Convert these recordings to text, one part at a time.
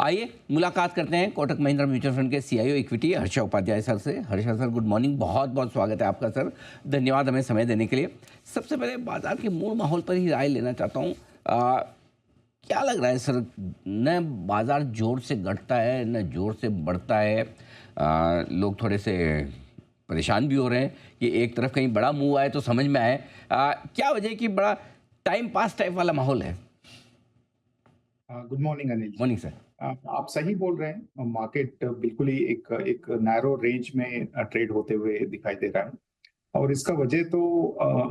आइए मुलाकात करते हैं कोटक महिंद्रा म्यूचुअल फंड के CEO equity Harsha Upadhyay sir से। हर्षा सर, गुड मॉर्निंग, बहुत बहुत स्वागत है आपका सर। धन्यवाद हमें समय देने के लिए। सबसे पहले बाजार के मूल माहौल पर ही राय लेना चाहता हूँ। क्या लग रहा है सर, न बाजार जोर से घटता है न जोर से बढ़ता है। लोग थोड़े से परेशान भी हो रहे हैं कि एक तरफ कहीं बड़ा मूव आए तो समझ में आए। क्या वजह है कि बड़ा टाइम पास टाइप वाला माहौल है? Good morning Anil ji. Morning sir. आप सही बोल रहे हैं। मार्केट बिल्कुल ही एक एक नैरो रेंज में ट्रेड होते हुए दिखाई दे रहा है और इसका वजह तो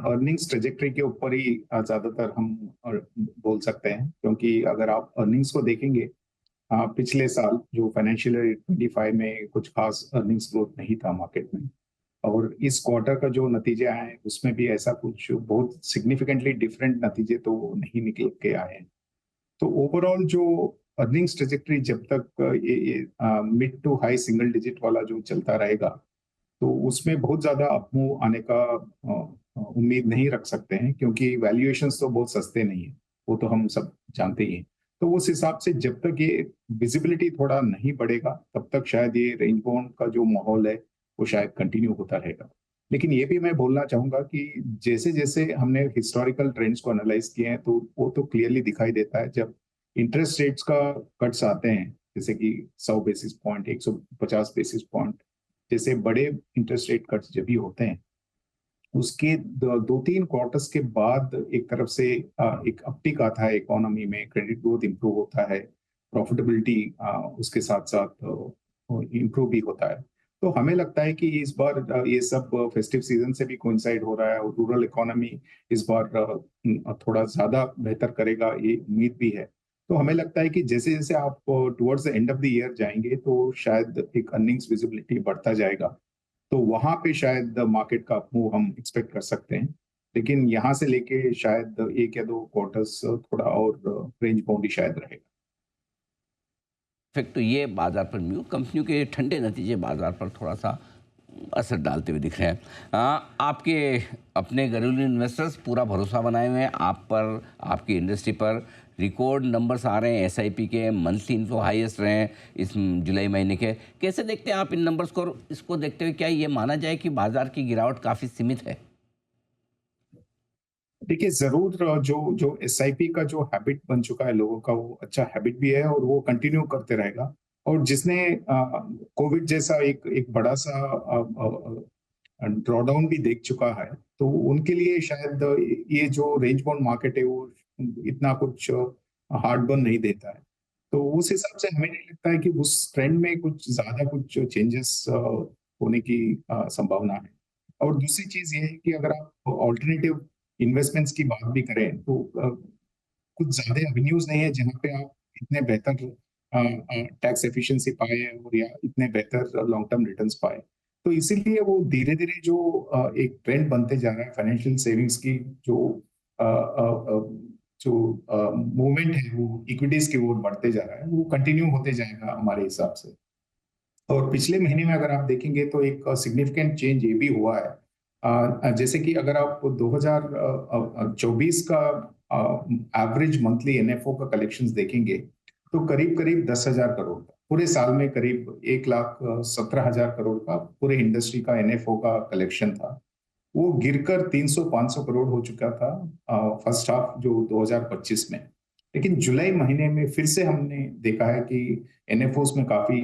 अर्निंग्स ट्रेजेक्टरी के ऊपर ही ज्यादातर हम बोल सकते हैं, क्योंकि अगर आप अर्निंग्स को देखेंगे, पिछले साल जो फाइनेंशियल ईयर 25 में कुछ खास अर्निंग्स ग्रोथ नहीं था मार्केट में, और इस क्वार्टर का जो नतीजे आए हैं उसमें भी ऐसा कुछ बहुत सिग्निफिकेंटली डिफरेंट नतीजे तो नहीं निकल के आए हैं। तो ओवरऑल जो अर्निंग्स ट्रेजेक्टरी जब तक ये mid to high single digit वाला जो चलता रहेगा, तो उसमें बहुत ज्यादा अपमूव आने का उम्मीद नहीं रख सकते हैं, क्योंकि वैल्यूएशंस तो बहुत सस्ते नहीं है, वो तो हम सब जानते ही हैं। तो उस हिसाब से जब तक ये विजिबिलिटी थोड़ा नहीं बढ़ेगा, तब तक शायद ये रेंज बाउंड का जो माहौल है वो शायद कंटिन्यू होता रहेगा। लेकिन ये भी मैं बोलना चाहूंगा कि जैसे जैसे हमने हिस्टोरिकल ट्रेंड्स को एनालाइज किए हैं, तो वो तो क्लियरली दिखाई देता है, जब इंटरेस्ट रेट्स का कट्स आते हैं, जैसे कि 100 बेसिस पॉइंट, 150 बेसिस पॉइंट जैसे बड़े इंटरेस्ट रेट कट्स जब भी होते हैं, उसके 2-3 क्वार्टर्स के बाद एक तरफ से एक अपटिक आता है इकोनॉमी में, क्रेडिट ग्रोथ इंप्रूव होता है, प्रॉफिटेबिलिटी उसके साथ साथ इंप्रूव भी होता है। तो हमें लगता है कि इस बार ये सब फेस्टिव सीजन से भी कोइंसाइड हो रहा है, और रूरल इकोनॉमी इस बार थोड़ा ज्यादा बेहतर करेगा, ये उम्मीद भी है। तो हमें लगता है कि जैसे जैसे आप towards the end of the year जाएंगे, तो शायद एक अर्निंग्स विजिबिलिटी बढ़ता जाएगा, तो वहां पे शायद मार्केट का मूव हम एक्सपेक्ट कर सकते हैं। लेकिन यहाँ से लेके शायद 1 या 2 क्वार्टर्स थोड़ा और रेंज बाउंड ही शायद रहेगा। इफेक्ट तो ये बाजार पर म्यू कंपनियों के ठंडे नतीजे बाजार पर थोड़ा सा असर डालते हुए दिख रहे हैं। आपके अपने घरेलू इन्वेस्टर्स पूरा भरोसा बनाए हुए हैं आप पर, आपकी इंडस्ट्री पर। रिकॉर्ड नंबर्स आ रहे हैं एसआईपी के, मंथली इन्फ्लो हाईएस्ट रहे हैं इस जुलाई महीने के। कैसे देखते हैं आप इन नंबर्स को, और इसको देखते हुए क्या ये माना जाए कि बाजार की गिरावट काफ़ी सीमित है? देखिए, जरूर जो जो एसआईपी का जो हैबिट बन चुका है लोगों का, वो अच्छा हैबिट भी है और वो कंटिन्यू करते रहेगा। और जिसने कोविड जैसा एक एक बड़ा सा ड्रॉडाउन भी देख चुका है, तो उनके लिए शायद ये जो रेंज बाउंड मार्केट है वो इतना कुछ हार्ड बर्न नहीं देता है। तो उस हिसाब से हमें नहीं लगता है कि उस ट्रेंड में कुछ ज्यादा कुछ चेंजेस होने की संभावना है। और दूसरी चीज ये है कि अगर आप ऑल्टरनेटिव इन्वेस्टमेंट्स की बात भी करें, तो कुछ ज्यादा एवेन्यूज नहीं है जहाँ पे आप इतने बेहतर टैक्स एफिशिएंसी पाए और या इतने बेहतर लॉन्ग टर्म रिटर्न्स पाए। तो इसीलिए वो धीरे धीरे जो एक ट्रेंड बनते जा रहा है फाइनेंशियल सेविंग्स की, जो अ, अ, अ, जो मूवमेंट है वो इक्विटीज की ओर बढ़ते जा रहा है, वो कंटिन्यू होते जाएगा हमारे हिसाब से। और पिछले महीने में अगर आप देखेंगे, तो एक सिग्निफिकेंट चेंज ये भी हुआ है। जैसे कि अगर आप 2024 का एवरेज मंथली एनएफओ का कलेक्शंस देखेंगे, तो करीब करीब 10,000 करोड़ का, पूरे साल में करीब 1,17,000 करोड़ का पूरे इंडस्ट्री का एनएफओ का कलेक्शन था। वो गिरकर 300-500 करोड़ हो चुका था फर्स्ट हाफ जो 2025 में। लेकिन जुलाई महीने में फिर से हमने देखा है कि एनएफओस में काफी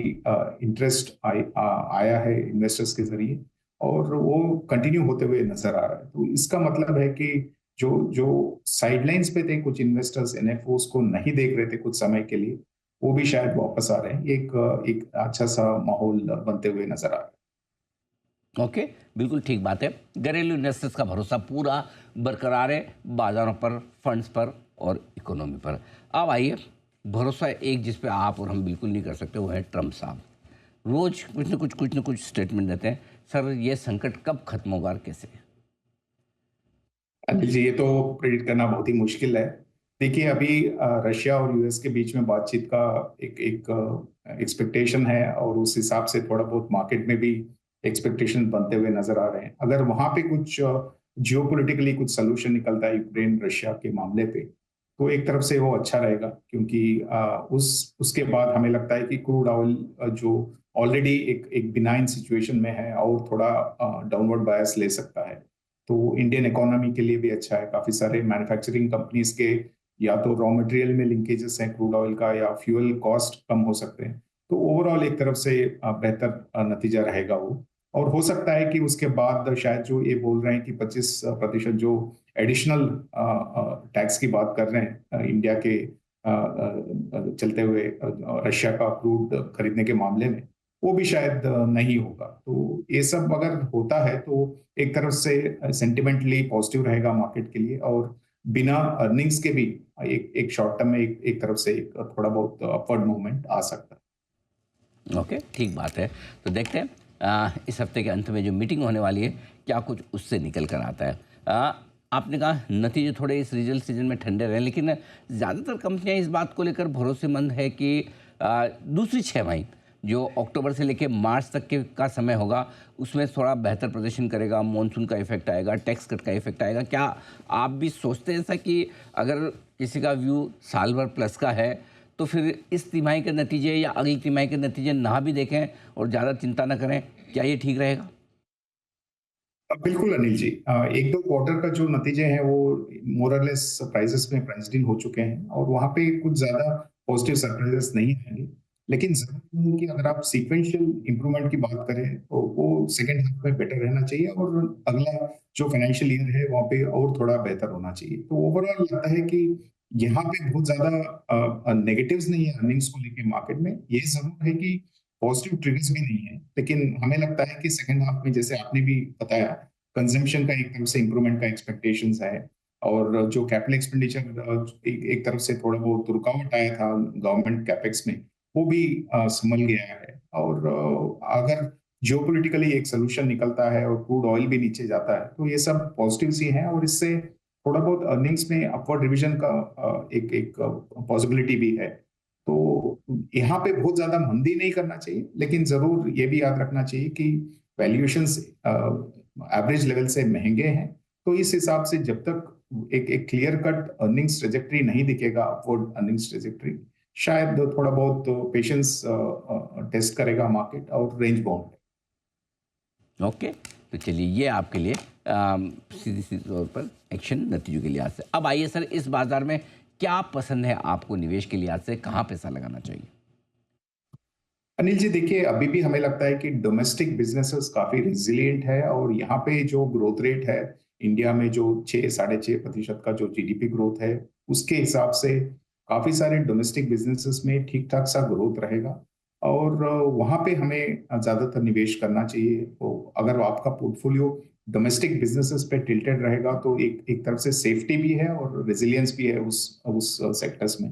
इंटरेस्ट आया है इन्वेस्टर्स के जरिए, और वो कंटिन्यू होते हुए नजर आ रहा है। तो इसका मतलब है कि जो जो साइडलाइंस पे थे कुछ इन्वेस्टर्स, एनएफओस को नहीं देख रहे थे कुछ समय के लिए, वो भी शायद वापस आ रहे हैं। एक अच्छा सा माहौल बनते हुए नजर आ रहा है। ओके, बिल्कुल ठीक बात है। घरेलू इन्वेस्टर्स का भरोसा पूरा बरकरार है बाजारों पर, फंड्स पर और इकोनॉमी पर। अब आइए, भरोसा एक जिस पे आप और हम बिल्कुल नहीं कर सकते, वो है ट्रम्प साहब। रोज कुछ न कुछ स्टेटमेंट देते हैं। सर, ये संकट कब खत्म होगा और कैसे? अनिल जी, ये तो प्रेडिक्ट करना बहुत ही मुश्किल है। देखिए, अभी रशिया और यूएस के बीच में बातचीत का एक एक एक्सपेक्टेशन है, और उस हिसाब से थोड़ा बहुत मार्केट में भी एक्सपेक्टेशन बनते हुए नजर आ रहे हैं। अगर वहां पे कुछ जियोपॉलिटिकली कुछ सोल्यूशन निकलता है यूक्रेन रशिया के मामले पे, तो एक तरफ से वो अच्छा रहेगा, क्योंकि उसके बाद हमें लगता है कि क्रूड ऑयल जो ऑलरेडी एक एक बिनाइन सिचुएशन में है और थोड़ा डाउनवर्ड बायस ले सकता है। तो इंडियन इकोनॉमी के लिए भी अच्छा है। काफी सारे मैन्युफैक्चरिंग कंपनीज के या तो रॉ मटेरियल में लिंकेजेस हैं क्रूड ऑयल का, या फ्यूल कॉस्ट कम हो सकते हैं। तो ओवरऑल एक तरफ से बेहतर नतीजा रहेगा वो। और हो सकता है कि उसके बाद शायद जो ये बोल रहे हैं कि 25% जो एडिशनल टैक्स की बात कर रहे हैं इंडिया के चलते हुए रशिया का क्रूड खरीदने के मामले में, वो भी शायद नहीं होगा। तो ये सब अगर होता है तो एक तरफ से सेंटिमेंटली पॉजिटिव रहेगा मार्केट के लिए, और बिना अर्निंग्स के भी एक शॉर्ट टर्म में एक तरफ से एक थोड़ा बहुत अपवर्ड मूवमेंट आ सकता है। ओके, ठीक बात है। तो देखते हैं इस हफ्ते के अंत में जो मीटिंग होने वाली है, क्या कुछ उससे निकल कर आता है। आपने कहा नतीजे थोड़े इस रिजल्ट सीजन में ठंडे रहे, लेकिन ज़्यादातर कंपनियां इस बात को लेकर भरोसेमंद है कि दूसरी 6 महीने जो अक्टूबर से लेकर मार्च तक के का समय होगा, उसमें थोड़ा बेहतर प्रदर्शन करेगा, मॉनसून का इफेक्ट आएगा, टैक्स कट का इफेक्ट आएगा। क्या आप भी सोचते हैं ऐसा कि अगर किसी का व्यू साल भर प्लस का है, तो फिर इस तिमाही के नतीजे या अगली तिमाही के नतीजे ना भी देखें और ज़्यादा चिंता ना करें, क्या ये ठीक रहेगा? बिल्कुल अनिल जी, एक दो क्वार्टर का जो नतीजे हैं वो मोर और लेस प्राइसेस में प्राइस्ड इन हो चुके हैं, और वहां पे कुछ ज्यादा पॉजिटिव सरप्राइजेस नहीं आएंगे। लेकिन जरूर है कि अगर आप सीक्वेंशियल इंप्रूवमेंट की बात करें तो वो सेकेंड हाफ में बेटर रहना चाहिए, और अगला जो फाइनेंशियल ईयर है वहां पे और थोड़ा बेहतर होना चाहिए। तो ओवरऑल लगता है कि यहाँ पे बहुत ज्यादा नेगेटिव्स नहीं है अर्निंग्स को लेके मार्केट में। ये जरूर है कि पॉजिटिव ट्रिगर्स भी नहीं है, लेकिन हमें लगता है कि सेकंड हाफ में, जैसे आपने भी बताया, कंजम्पशन का एक तरफ से इंप्रूवमेंट का एक्सपेक्टेशंस है, और जो कैपिटल एक्सपेंडिचर एक तरफ से थोड़ा बहुत रुकावट आया था गवर्नमेंट कैपेक्स में, वो भी संभल गया है। और अगर जियोपॉलिटिकली एक सोल्यूशन निकलता है और क्रूड ऑयल भी नीचे जाता है, तो ये सब पॉजिटिव ही हैं, और इससे थोड़ा बहुत अर्निंग्स में अपवर्ड रिविजन का एक एक पॉसिबिलिटी भी है। तो यहाँ पे बहुत ज्यादा मंदी नहीं करना चाहिए, लेकिन जरूर ये भी याद रखना चाहिए कि वैल्यूएशंस एवरेज लेवल से महंगे हैं। तो इस हिसाब से जब तक एक एक क्लियर कट अर्निंग्स ट्रेजेक्टरी नहीं दिखेगा, अपवर्ड अर्निंग्स ट्रेजेक्टरी, शायद थोड़ा बहुत पेशेंस टेस्ट करेगा मार्केट, और रेंज बाउंड। ओके, तो चलिए ये आपके लिए सीधी सीधी तौर पर एक्शन नतीजों के लिहाज से। अब आइए सर, इस बाजार में क्या पसंद है आपको निवेश के लिहाज से, कहाँ पैसा लगाना चाहिए? अनिल जी, देखिए, अभी भी हमें लगता है कि डोमेस्टिक बिजनेसेस काफी रिजिलियंट है, और यहाँ पे जो ग्रोथ रेट है इंडिया में, जो 6 साढ़े 6% का जो जीडीपी ग्रोथ है, उसके हिसाब से काफी सारे डोमेस्टिक बिजनेसेस में ठीक ठाक सा ग्रोथ रहेगा। और वहाँ पे हमें ज्यादातर निवेश करना चाहिए। तो अगर आपका पोर्टफोलियो डोमेस्टिक बिजनेसेस पे टिल्टेड रहेगा, तो एक एक तरफ से सेफ्टी भी है और रेजिलियंस भी है उस सेक्टर्स में।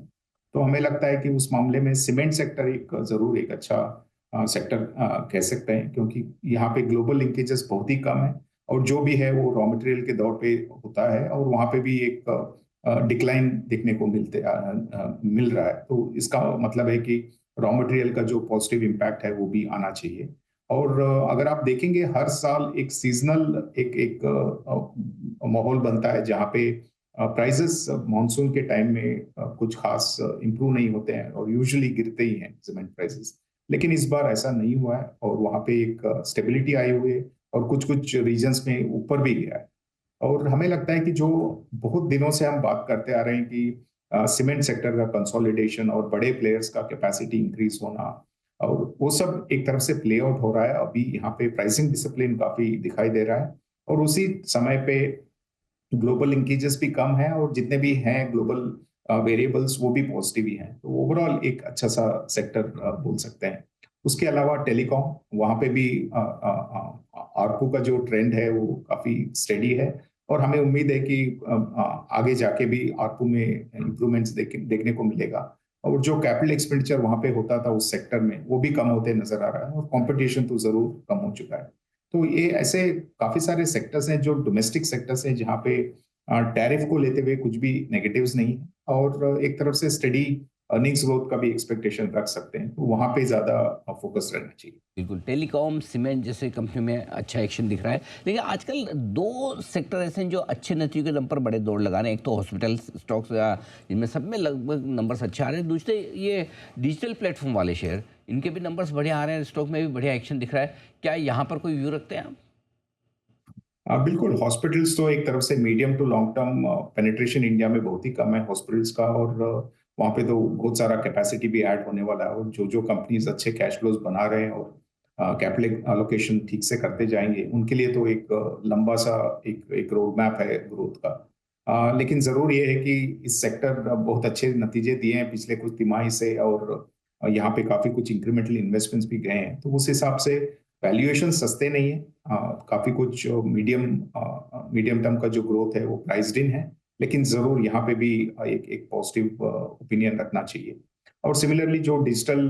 तो हमें लगता है कि उस मामले में सीमेंट सेक्टर एक जरूर एक अच्छा सेक्टर कह सकते हैं, क्योंकि यहाँ पे ग्लोबल लिंकेजेस बहुत ही कम है, और जो भी है वो रॉ मटेरियल के दौर पे होता है, और वहाँ पे भी एक डिक्लाइन देखने को मिल रहा है। तो इसका मतलब है कि रॉ मटेरियल का जो पॉजिटिव इम्पैक्ट है वो भी आना चाहिए। और अगर आप देखेंगे, हर साल एक सीजनल एक एक माहौल बनता है जहाँ पे प्राइसेस मॉनसून के टाइम में कुछ खास इंप्रूव नहीं होते हैं, और यूजुअली गिरते ही हैं सीमेंट प्राइसेस। लेकिन इस बार ऐसा नहीं हुआ है, और वहां पे एक स्टेबिलिटी आई हुई है, और कुछ कुछ रीजन्स में ऊपर भी गया है। और हमें लगता है कि जो बहुत दिनों से हम बात करते आ रहे हैं कि सीमेंट सेक्टर का कंसोलिडेशन और बड़े प्लेयर्स का कैपेसिटी इंक्रीज होना, और वो सब एक तरफ से प्ले आउट हो रहा है। अभी यहाँ पे प्राइसिंग डिसिप्लिन काफी दिखाई दे रहा है, और उसी समय पे ग्लोबल लिंकेजेस भी कम है, और जितने भी हैं ग्लोबल वेरिएबल्स वो भी पॉजिटिव ही हैं। तो ओवरऑल एक अच्छा सा सेक्टर बोल सकते हैं। उसके अलावा टेलीकॉम, वहां पे भी आरपू का जो ट्रेंड है वो काफी स्टेडी है, और हमें उम्मीद है कि आगे जाके भी आरपू में इंप्रूवमेंट्स देखने को मिलेगा। और जो कैपिटल एक्सपेंडिचर वहां पे होता था उस सेक्टर में, वो भी कम होते नजर आ रहा है, और कंपटीशन तो जरूर कम हो चुका है। तो ये ऐसे काफी सारे सेक्टर्स हैं जो डोमेस्टिक सेक्टर्स हैं, जहाँ पे टैरिफ को लेते हुए कुछ भी नेगेटिव्स नहीं है, और एक तरफ से स्टडी अर्निंग्स ग्रोथ का भी एक्सपेक्टेशन रख सकते हैं, तो वहां पे ज्यादा फोकस रहना चाहिए। बिल्कुल, टेलीकॉम, सीमेंट जैसे कंपनी में अच्छा एक्शन दिख रहा है। लेकिन आजकल 2 सेक्टर ऐसे हैं जो अच्छे नतीजों के दम पर बड़े दौड़ लगा रहे हैं। एक तो हॉस्पिटल स्टॉक्स इनमें सब में लगभग नंबर्स अच्छे आ रहे हैं। दूसरे ये डिजिटल प्लेटफॉर्म वाले शेयर, इनके भी नंबर्स बढ़िया आ रहे हैं, स्टॉक में भी बढ़िया एक्शन दिख रहा है। क्या यहाँ पर कोई व्यू रखते हैं आप? बिल्कुल, हॉस्पिटल्स तो एक तरफ से medium to long term penetration India में बहुत ही कम है हॉस्पिटल्स का, और वहाँ पे तो बहुत सारा कैपेसिटी भी ऐड होने वाला है, और जो जो कंपनीज अच्छे कैश फ्लोज बना रहे हैं और कैपिटल एलोकेशन ठीक से करते जाएंगे, उनके लिए तो एक लंबा सा एक रोड मैप है ग्रोथ का। लेकिन जरूर ये है कि इस सेक्टर बहुत अच्छे नतीजे दिए हैं पिछले कुछ तिमाही से, और यहाँ पे काफी कुछ इंक्रीमेंटल इन्वेस्टमेंट्स भी गए हैं, तो उस हिसाब से वैल्यूएशन सस्ते नहीं है। काफी कुछ मीडियम टर्म का जो ग्रोथ है वो प्राइस्ड इन है, लेकिन जरूर यहाँ पे भी एक एक पॉजिटिव ओपिनियन रखना चाहिए। और सिमिलरली जो डिजिटल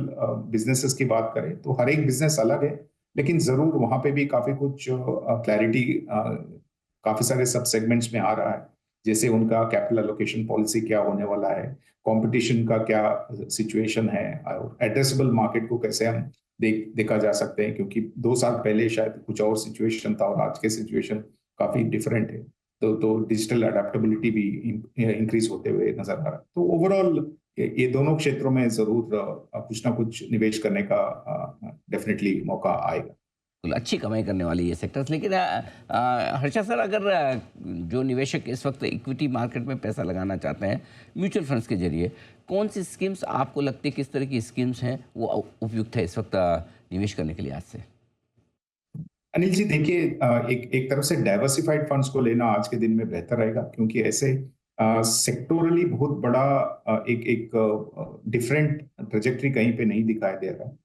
बिजनेसेस की बात करें, तो हर एक बिजनेस अलग है, लेकिन जरूर वहां पे भी काफी कुछ क्लैरिटी काफी सारे सब सेगमेंट्स में आ रहा है, जैसे उनका कैपिटल एलोकेशन पॉलिसी क्या होने वाला है, कंपटीशन का क्या सिचुएशन है, और एड्रेसेबल मार्केट को कैसे हम देखा जा सकते हैं, क्योंकि 2 साल पहले शायद कुछ और सिचुएशन था और आज के सिचुएशन काफी डिफरेंट है। तो डिजिटल अडेप्टेबिलिटी भी इंक्रीज होते हुए नजर आ रहा है। तो ओवरऑल ये दोनों क्षेत्रों में जरूर कुछ ना कुछ निवेश करने का डेफिनेटली मौका आएगा। बिल्कुल, अच्छी कमाई करने वाली ये सेक्टर्स। लेकिन हर्षा सर, अगर जो निवेशक इस वक्त इक्विटी मार्केट में पैसा लगाना चाहते हैं म्यूचुअल फंड्स के जरिए, कौन सी स्कीम्स आपको लगती है, किस तरह की स्कीम्स हैं वो उपयुक्त है इस वक्त निवेश करने के लिए आज से? अनिल जी, देखिए, एक एक तरफ से डाइवर्सिफाइड फंड्स को लेना आज के दिन में बेहतर रहेगा, क्योंकि ऐसे सेक्टोरली बहुत बड़ा एक एक डिफरेंट ट्रेजेक्टरी कहीं पे नहीं दिखाई दे रहा है।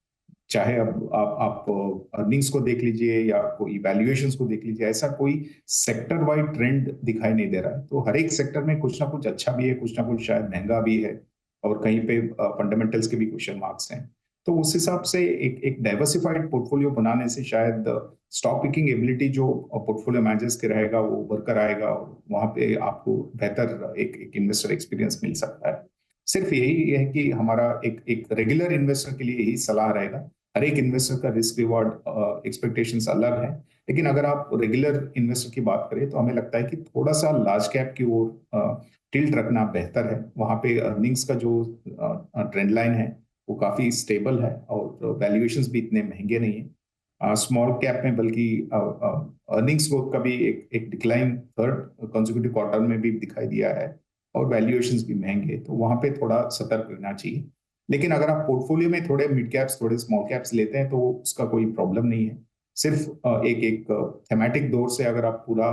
चाहे अब आप अर्निंग्स को देख लीजिए या कोई वैल्यूएशंस को देख लीजिए, ऐसा कोई सेक्टर वाइड ट्रेंड दिखाई नहीं दे रहा है। तो हर एक सेक्टर में कुछ ना कुछ अच्छा भी है, कुछ ना कुछ शायद महंगा भी है, और कहीं पे फंडामेंटल्स के भी क्वेश्चन मार्क्स हैं। तो उस हिसाब से एक एक डाइवर्सिफाइड पोर्टफोलियो बनाने से शायद स्टॉक पिकिंग एबिलिटी जो पोर्टफोलियो मैनेजर्स के रहेगा वो उभर कर आएगा, और वहां पे आपको बेहतर एक इन्वेस्टर एक्सपीरियंस मिल सकता है। सिर्फ यही है कि हमारा एक एक रेगुलर इन्वेस्टर के लिए यही सलाह रहेगा। हर एक इन्वेस्टर का रिस्क रिवॉर्ड एक्सपेक्टेशंस अलग है, लेकिन अगर आप रेगुलर इन्वेस्टर की बात करें तो हमें लगता है कि थोड़ा सा लार्ज कैप की ओर टिल्ट रखना बेहतर है। वहां पे अर्निंग्स का जो ट्रेंड लाइन है वो काफी स्टेबल है, और वैल्यूएशंस भी इतने महंगे नहीं है। स्मॉल कैप में बल्कि अर्निंग्स ग्रोथ का भी एक डिक्लाइन थर्ड कंसेक्यूटिव क्वार्टर में भी दिखाई दिया है, और वैल्यूएशंस भी महंगे, तो वहां पे थोड़ा सतर्क रहना चाहिए। लेकिन अगर आप पोर्टफोलियो में थोड़े मिड कैप्स थोड़े स्मॉल कैप्स लेते हैं तो उसका कोई प्रॉब्लम नहीं है। सिर्फ एक एक थेमेटिक दौर से अगर आप पूरा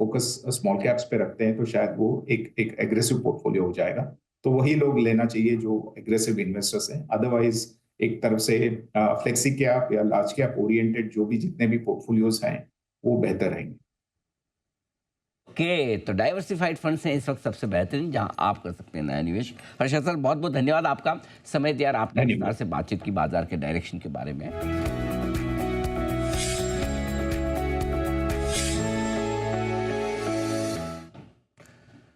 फोकस स्मॉल कैप्स पे रखते हैं तो शायद वो एक एग्रेसिव पोर्टफोलियो हो जाएगा। तो वही लोग लेना चाहिए जो एग्रेसिव इन्वेस्टर्स हैं। अदरवाइज एक तरफ से फ्लेक्सी कैप या लार्ज कैप ओरिएंटेड जो भी जितने भी पोर्टफोलियोज हैं वो बेहतर रहेंगे। ओके, तो डाइवर्सिफाइड फंड्स हैं इस वक्त सबसे बेहतरीन जहां आप कर सकते हैं नया निवेश। हर्षा सर, बहुत बहुत धन्यवाद आपका समय दिया और आपने विस्तार धन्यवाद। से बातचीत की बाजार के डायरेक्शन के बारे में।